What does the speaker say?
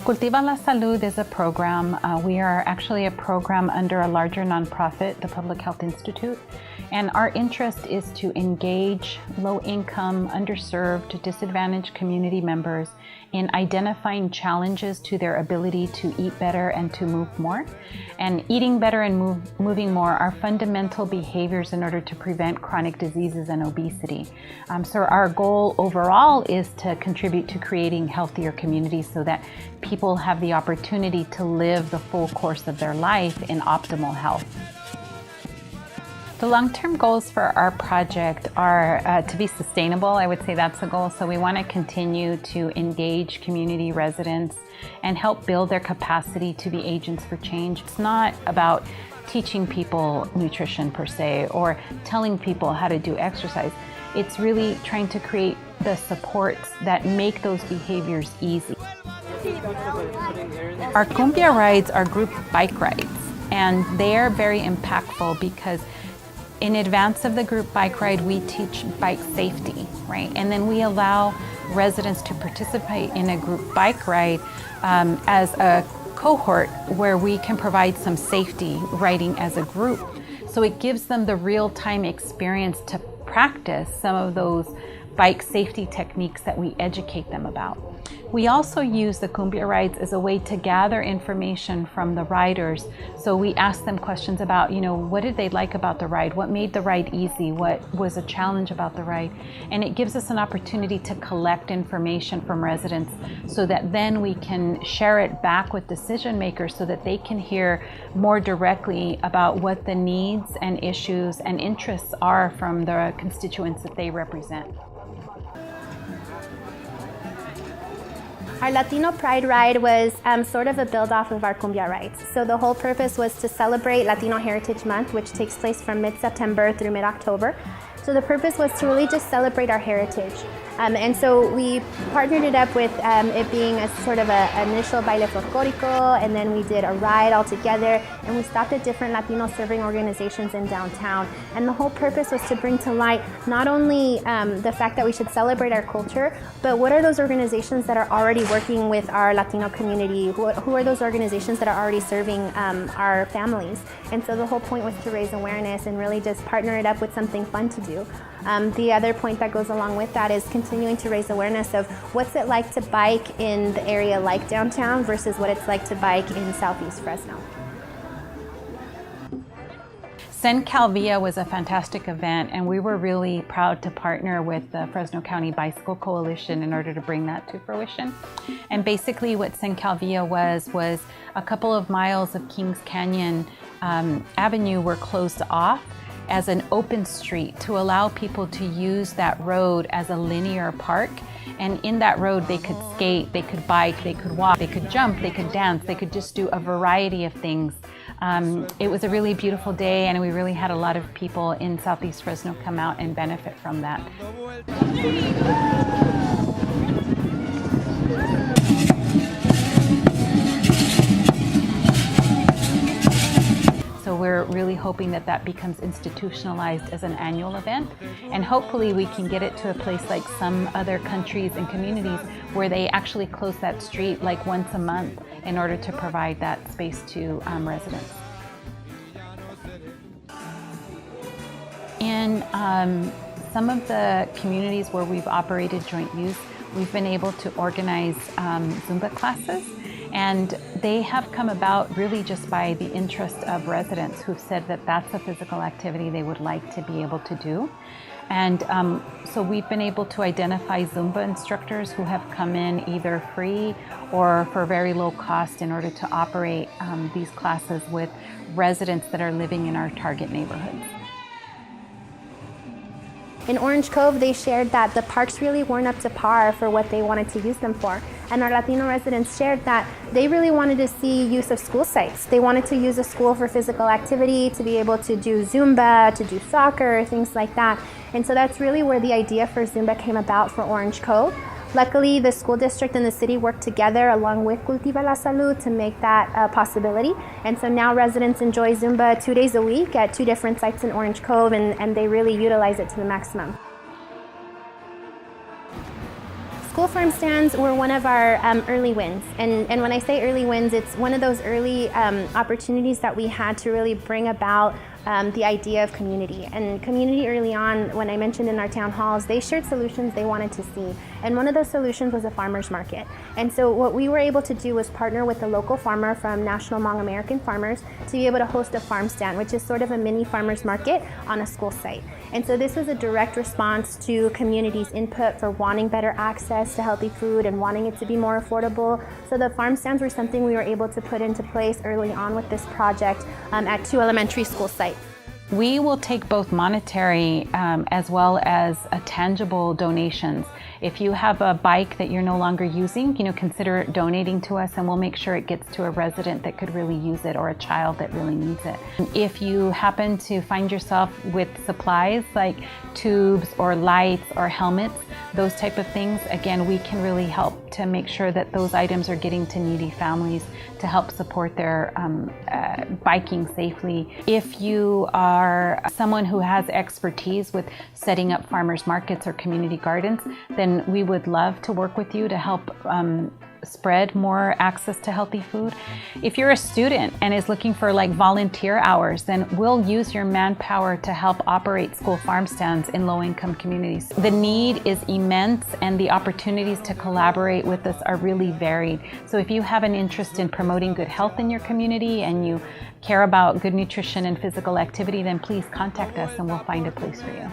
Cultiva La Salud is a program. We are actually a program under a larger nonprofit, the Public Health Institute, and our interest is to engage low-income, underserved, disadvantaged community members in identifying challenges to their ability to eat better and to move more. And eating better and moving more are fundamental behaviors in order to prevent chronic diseases and obesity. So our goal overall is to contribute to creating healthier communities so that people have the opportunity to live the full course of their life in optimal health. The long-term goals for our project are to be sustainable. I would say that's the goal. So we want to continue to engage community residents and help build their capacity to be agents for change. It's not about teaching people nutrition per se or telling people how to do exercise. It's really trying to create the supports that make those behaviors easy. Our cumbia rides are group bike rides, and they are very impactful because in advance of the group bike ride, we teach bike safety, right? And then we allow residents to participate in a group bike ride as a cohort where we can provide some safety riding as a group. So it gives them the real-time experience to practice some of those bike safety techniques that we educate them about. We also use the cumbia rides as a way to gather information from the riders. So we ask them questions about, what did they like about the ride? What made the ride easy? What was a challenge about the ride? And it gives us an opportunity to collect information from residents so that then we can share it back with decision makers so that they can hear more directly about what the needs and issues and interests are from the constituents that they represent. Our Latino Pride Ride was sort of a build-off of our cumbia rides. So the whole purpose was to celebrate Latino Heritage Month, which takes place from mid-September through mid-October. So the purpose was to really just celebrate our heritage. And so we partnered it up with it being a sort of an initial baile folclórico, and then we did a ride all together, and we stopped at different Latino serving organizations in downtown. And the whole purpose was to bring to light not only the fact that we should celebrate our culture, but what are those organizations that are already working with our Latino community? Who are those organizations that are already serving our families? And so the whole point was to raise awareness and really just partner it up with something fun to do. The other point that goes along with that is continuing to raise awareness of what's it like to bike in the area like downtown versus what it's like to bike in Southeast Fresno. Sen Calvia was a fantastic event, and we were really proud to partner with the Fresno County Bicycle Coalition in order to bring that to fruition. And basically what Sen Calvia was a couple of miles of Kings Canyon Avenue were closed off as an open street to allow people to use that road as a linear park. And in that road they could skate, they could bike, they could walk, they could jump, they could dance, they could just do a variety of things. It was a really beautiful day, and we really had a lot of people in Southeast Fresno come out and benefit from that. So we're really hoping that that becomes institutionalized as an annual event, and hopefully we can get it to a place like some other countries and communities where they actually close that street like once a month in order to provide that space to residents. In some of the communities where we've operated joint use, we've been able to organize Zumba classes. And they have come about really just by the interest of residents who've said that that's a physical activity they would like to be able to do. And so we've been able to identify Zumba instructors who have come in either free or for very low cost in order to operate these classes with residents that are living in our target neighborhoods. In Orange Cove, they shared that the parks really weren't up to par for what they wanted to use them for. And our Latino residents shared that they really wanted to see use of school sites. They wanted to use a school for physical activity, to be able to do Zumba, to do soccer, things like that. And so that's really where the idea for Zumba came about for Orange Cove. Luckily, the school district and the city worked together along with Cultiva La Salud to make that a possibility. And so now residents enjoy Zumba 2 days a week at 2 different sites in Orange Cove, and they really utilize it to the maximum. School farm stands were one of our early wins. And when I say early wins, it's one of those early opportunities that we had to really bring about the idea of community. And community early on, when I mentioned in our town halls, they shared solutions they wanted to see. And one of those solutions was a farmer's market. And so what we were able to do was partner with a local farmer from National Hmong American Farmers to be able to host a farm stand, which is sort of a mini farmer's market on a school site. And so this was a direct response to community's input for wanting better access to healthy food and wanting it to be more affordable. So the farm stands were something we were able to put into place early on with this project at 2 elementary school sites. We will take both monetary as well as tangible donations. If you have a bike that you're no longer using, consider donating to us, and we'll make sure it gets to a resident that could really use it or a child that really needs it. If you happen to find yourself with supplies like tubes or lights or helmets, those type of things, again, we can really help to make sure that those items are getting to needy families to help support their biking safely. If you are someone who has expertise with setting up farmers markets or community gardens, then we would love to work with you to help spread more access to healthy food. If you're a student and is looking for volunteer hours, then we'll use your manpower to help operate school farm stands in low-income communities. The need is immense and the opportunities to collaborate with us are really varied. So if you have an interest in promoting good health in your community and you care about good nutrition and physical activity, then please contact us and we'll find a place for you.